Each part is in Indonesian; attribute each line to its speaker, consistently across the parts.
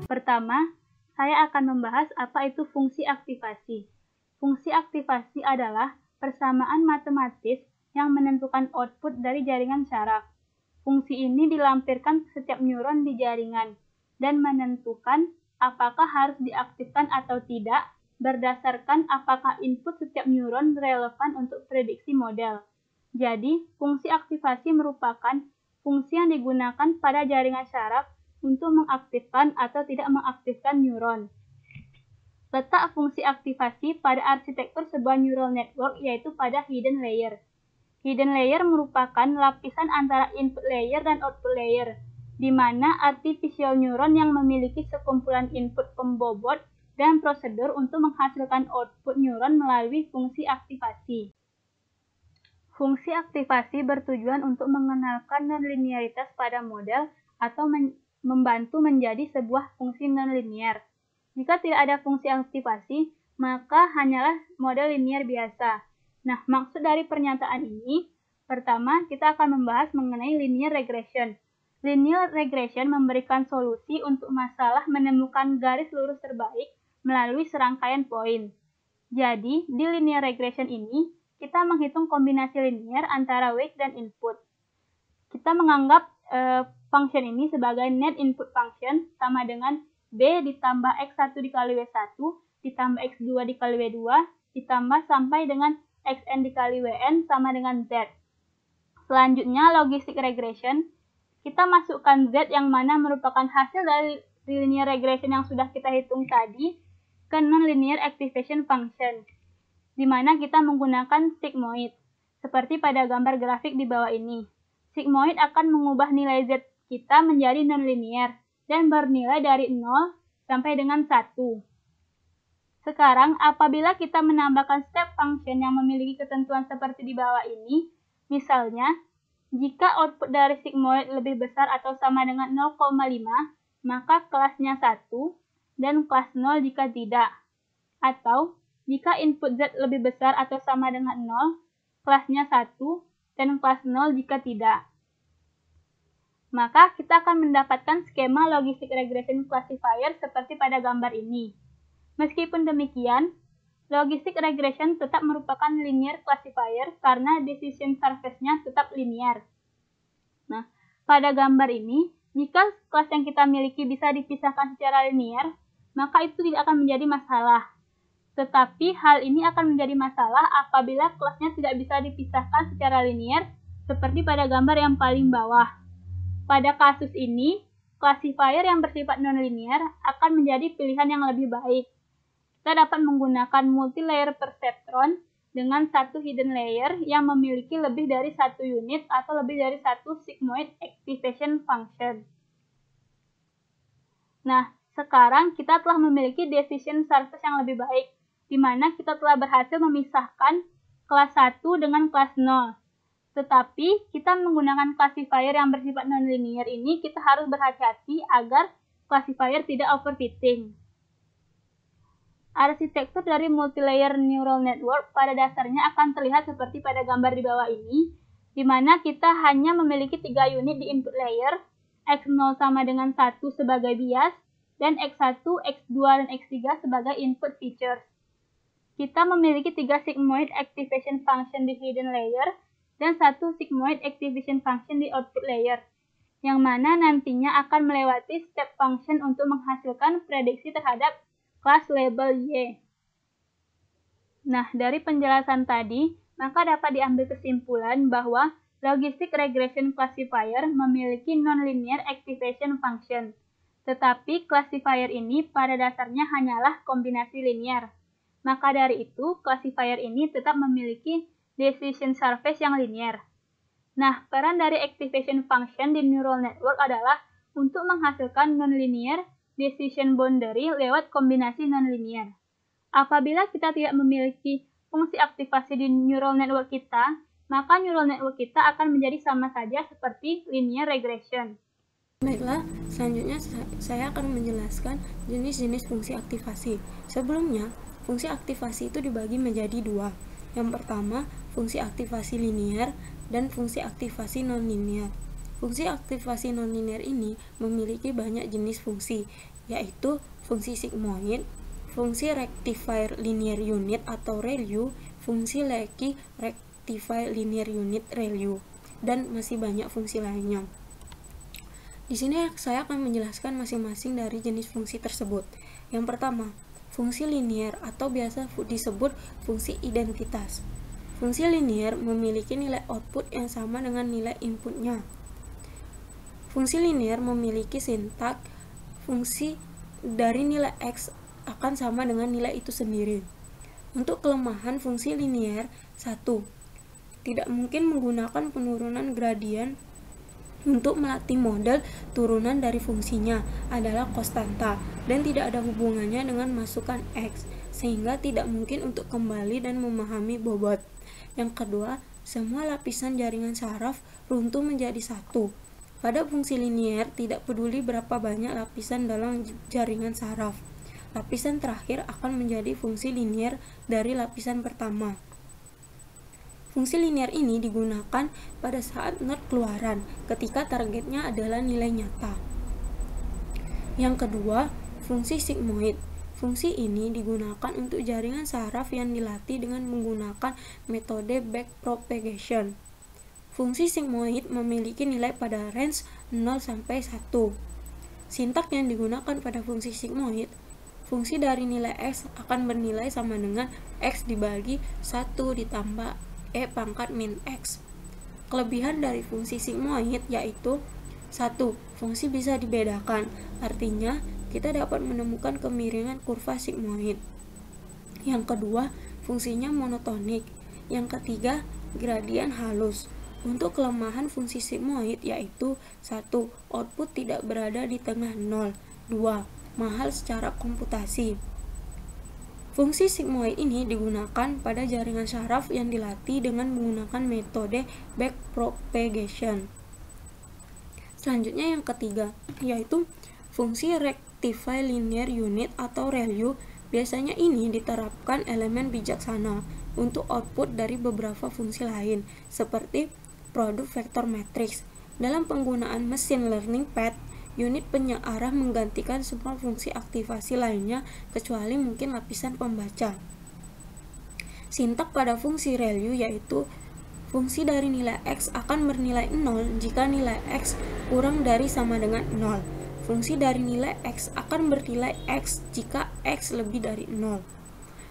Speaker 1: Pertama, saya akan membahas apa itu fungsi aktivasi. Fungsi aktivasi adalah persamaan matematis yang menentukan output dari jaringan syaraf. Fungsi ini dilampirkan ke setiap neuron di jaringan dan menentukan apakah harus diaktifkan atau tidak berdasarkan apakah input setiap neuron relevan untuk prediksi model. Jadi, fungsi aktivasi merupakan fungsi yang digunakan pada jaringan syaraf untuk mengaktifkan atau tidak mengaktifkan neuron. Letak fungsi aktivasi pada arsitektur sebuah neural network yaitu pada hidden layer. Hidden layer merupakan lapisan antara input layer dan output layer, di mana artificial neuron yang memiliki sekumpulan input pembobot dan prosedur untuk menghasilkan output neuron melalui fungsi aktivasi. Fungsi aktivasi bertujuan untuk mengenalkan nonlinearitas pada model atau membantu menjadi sebuah fungsi nonlinear. Jika tidak ada fungsi aktivasi, maka hanyalah model linear biasa. Nah, maksud dari pernyataan ini, pertama kita akan membahas mengenai linear regression. Linear regression memberikan solusi untuk masalah menemukan garis lurus terbaik melalui serangkaian poin. Jadi, di linear regression ini, kita menghitung kombinasi linear antara weight dan input. Kita menganggap function ini sebagai net input function sama dengan B ditambah X1 dikali W1 ditambah X2 dikali W2 ditambah sampai dengan Xn dikali Wn sama dengan Z. Selanjutnya, logistic regression. Kita masukkan Z yang mana merupakan hasil dari linear regression yang sudah kita hitung tadi ke nonlinear activation function, di mana kita menggunakan sigmoid, seperti pada gambar grafik di bawah ini. Sigmoid akan mengubah nilai Z kita menjadi nonlinear dan bernilai dari 0 sampai dengan 1. Sekarang, apabila kita menambahkan step function yang memiliki ketentuan seperti di bawah ini, misalnya, jika output dari sigmoid lebih besar atau sama dengan 0,5, maka kelasnya 1, dan kelas 0 jika tidak. Atau, jika input Z lebih besar atau sama dengan 0, kelasnya 1, dan kelas 0 jika tidak. Maka, kita akan mendapatkan skema logistic regression classifier seperti pada gambar ini. Meskipun demikian, logistic regression tetap merupakan linear classifier karena decision surface-nya tetap linear. Nah, pada gambar ini, jika kelas yang kita miliki bisa dipisahkan secara linear, maka itu tidak akan menjadi masalah. Tetapi hal ini akan menjadi masalah apabila kelasnya tidak bisa dipisahkan secara linear, seperti pada gambar yang paling bawah. Pada kasus ini, classifier yang bersifat nonlinear akan menjadi pilihan yang lebih baik. Kita dapat menggunakan multi-layer perceptron dengan satu hidden layer yang memiliki lebih dari satu unit atau lebih dari satu sigmoid activation function. Nah, sekarang kita telah memiliki decision surface yang lebih baik, di mana kita telah berhasil memisahkan kelas 1 dengan kelas 0. Tetapi, kita menggunakan classifier yang bersifat nonlinear ini, kita harus berhati-hati agar classifier tidak overfitting. Arsitektur dari multilayer neural network pada dasarnya akan terlihat seperti pada gambar di bawah ini, di mana kita hanya memiliki 3 unit di input layer, X0 sama dengan 1 sebagai bias, dan X1, X2, dan X3 sebagai input features. Kita memiliki 3 sigmoid activation function di hidden layer, dan 1 sigmoid activation function di output layer, yang mana nantinya akan melewati step function untuk menghasilkan prediksi terhadap kelas label Y. Nah, dari penjelasan tadi, maka dapat diambil kesimpulan bahwa logistic regression classifier memiliki nonlinear activation function, tetapi classifier ini pada dasarnya hanyalah kombinasi linear. Maka dari itu, classifier ini tetap memiliki decision surface yang linear. Nah, peran dari activation function di neural network adalah untuk menghasilkan nonlinear decision boundary lewat kombinasi nonlinear. Apabila kita tidak memiliki fungsi aktivasi di neural network kita, maka neural network kita akan menjadi sama saja seperti linear regression.
Speaker 2: Baiklah, selanjutnya saya akan menjelaskan jenis-jenis fungsi aktivasi. Sebelumnya, fungsi aktivasi itu dibagi menjadi 2. Yang pertama, fungsi aktivasi linear dan fungsi aktivasi nonlinear. Fungsi aktivasi nonlinear ini memiliki banyak jenis fungsi, yaitu fungsi sigmoid, fungsi rectifier linear unit atau ReLU, fungsi Leakey rectifier linear unit ReLU, dan masih banyak fungsi lainnya. Di sini saya akan menjelaskan masing-masing dari jenis fungsi tersebut. Yang pertama, fungsi linear atau biasa disebut fungsi identitas. Fungsi linear memiliki nilai output yang sama dengan nilai inputnya. Fungsi linear memiliki sintak fungsi dari nilai X akan sama dengan nilai itu sendiri. Untuk kelemahan fungsi linear, 1. Tidak mungkin menggunakan penurunan gradien untuk melatih model turunan dari fungsinya adalah konstanta dan tidak ada hubungannya dengan masukan X, sehingga tidak mungkin untuk kembali dan memahami bobot. Yang kedua, semua lapisan jaringan saraf runtuh menjadi satu. Pada fungsi linear, tidak peduli berapa banyak lapisan dalam jaringan saraf. Lapisan terakhir akan menjadi fungsi linear dari lapisan pertama. Fungsi linear ini digunakan pada saat not keluaran, ketika targetnya adalah nilai nyata. Yang kedua, fungsi sigmoid. Fungsi ini digunakan untuk jaringan saraf yang dilatih dengan menggunakan metode backpropagation. Fungsi sigmoid memiliki nilai pada range 0-1. Sintak yang digunakan pada fungsi sigmoid, fungsi dari nilai X akan bernilai sama dengan X dibagi 1 ditambah E pangkat min X. Kelebihan dari fungsi sigmoid yaitu 1. Fungsi bisa dibedakan, artinya kita dapat menemukan kemiringan kurva sigmoid. Yang kedua, fungsinya monotonik. Yang ketiga, gradien halus. Untuk kelemahan fungsi sigmoid yaitu 1. Output tidak berada di tengah 0. 2. Mahal secara komputasi. Fungsi sigmoid ini digunakan pada jaringan saraf yang dilatih dengan menggunakan metode backpropagation. Selanjutnya yang ketiga, yaitu fungsi rectifier linear unit atau ReLU. Biasanya ini diterapkan elemen bijaksana untuk output dari beberapa fungsi lain, seperti produk vektor matriks. Dalam penggunaan machine learning PAT, unit penyearah menggantikan semua fungsi aktivasi lainnya kecuali mungkin lapisan pembaca. Sintak pada fungsi ReLU yaitu fungsi dari nilai X akan bernilai 0 jika nilai X kurang dari sama dengan 0. Fungsi dari nilai X akan bernilai X jika X lebih dari 0.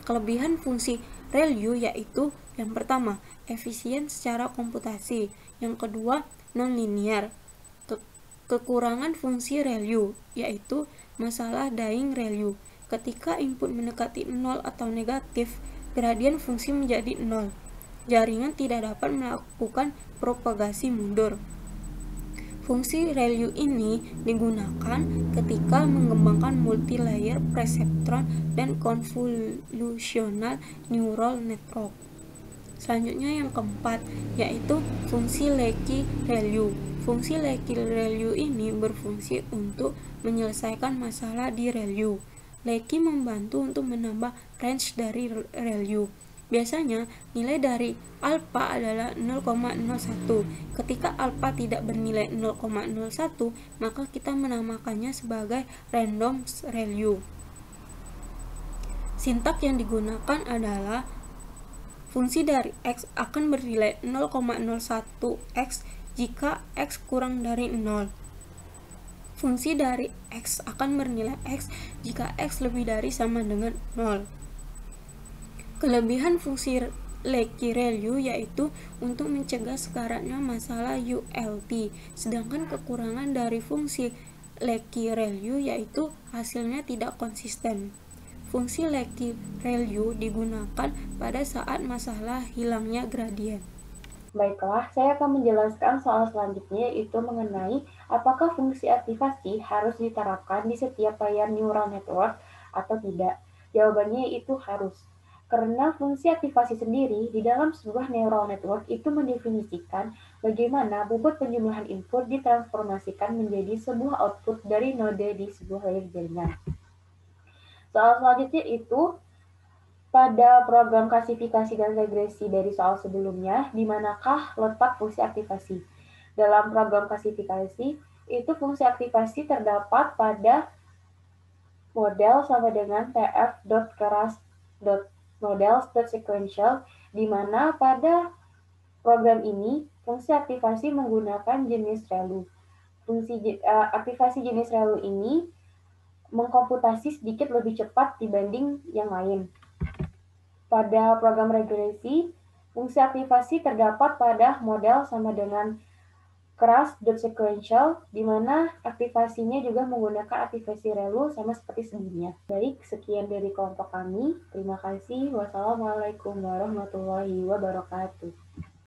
Speaker 2: Kelebihan fungsi ReLU yaitu yang pertama, efisien secara komputasi. Yang kedua, non-linear. Kekurangan fungsi ReLU yaitu masalah dying ReLU. Ketika input mendekati 0 atau negatif, gradien fungsi menjadi 0. Jaringan tidak dapat melakukan propagasi mundur. Fungsi ReLU ini digunakan ketika mengembangkan multi-layer perceptron dan convolutional neural network. Selanjutnya yang keempat, yaitu fungsi Leakey ReLU. Fungsi Leakey ReLU ini berfungsi untuk menyelesaikan masalah di ReLU. Leakey membantu untuk menambah range dari ReLU. Biasanya, nilai dari alpha adalah 0,01. Ketika alpha tidak bernilai 0,01, maka kita menamakannya sebagai random ReLU. Sintak yang digunakan adalah fungsi dari X akan bernilai 0,01X jika X kurang dari 0. Fungsi dari X akan bernilai X jika X lebih dari sama dengan 0. Kelebihan fungsi Leakey ReLU yaitu untuk mencegah sekaratnya masalah ULT, sedangkan kekurangan dari fungsi Leakey ReLU yaitu hasilnya tidak konsisten. Fungsi Leakey ReLU digunakan pada saat masalah hilangnya gradien.
Speaker 3: Baiklah, saya akan menjelaskan soal selanjutnya yaitu mengenai apakah fungsi aktivasi harus diterapkan di setiap layar neural network atau tidak. Jawabannya itu harus. Karena fungsi aktivasi sendiri di dalam sebuah neural network itu mendefinisikan bagaimana bobot penjumlahan input ditransformasikan menjadi sebuah output dari node di sebuah layar jaringan. Soal selanjutnya itu pada program klasifikasi dan regresi dari soal sebelumnya, di manakah letak fungsi aktivasi? Dalam program klasifikasi, itu fungsi aktivasi terdapat pada model sama dengan tf.keras.models.sequential, di mana pada program ini fungsi aktivasi menggunakan jenis ReLU. Aktivasi jenis ReLU ini mengkomputasi sedikit lebih cepat dibanding yang lain. Pada program regresi, fungsi aktivasi terdapat pada model sama dengan keras.sequential, di mana aktivasinya juga menggunakan aktivasi ReLU sama seperti sebelumnya. Baik, sekian dari kelompok kami. Terima kasih. Wassalamualaikum warahmatullahi wabarakatuh.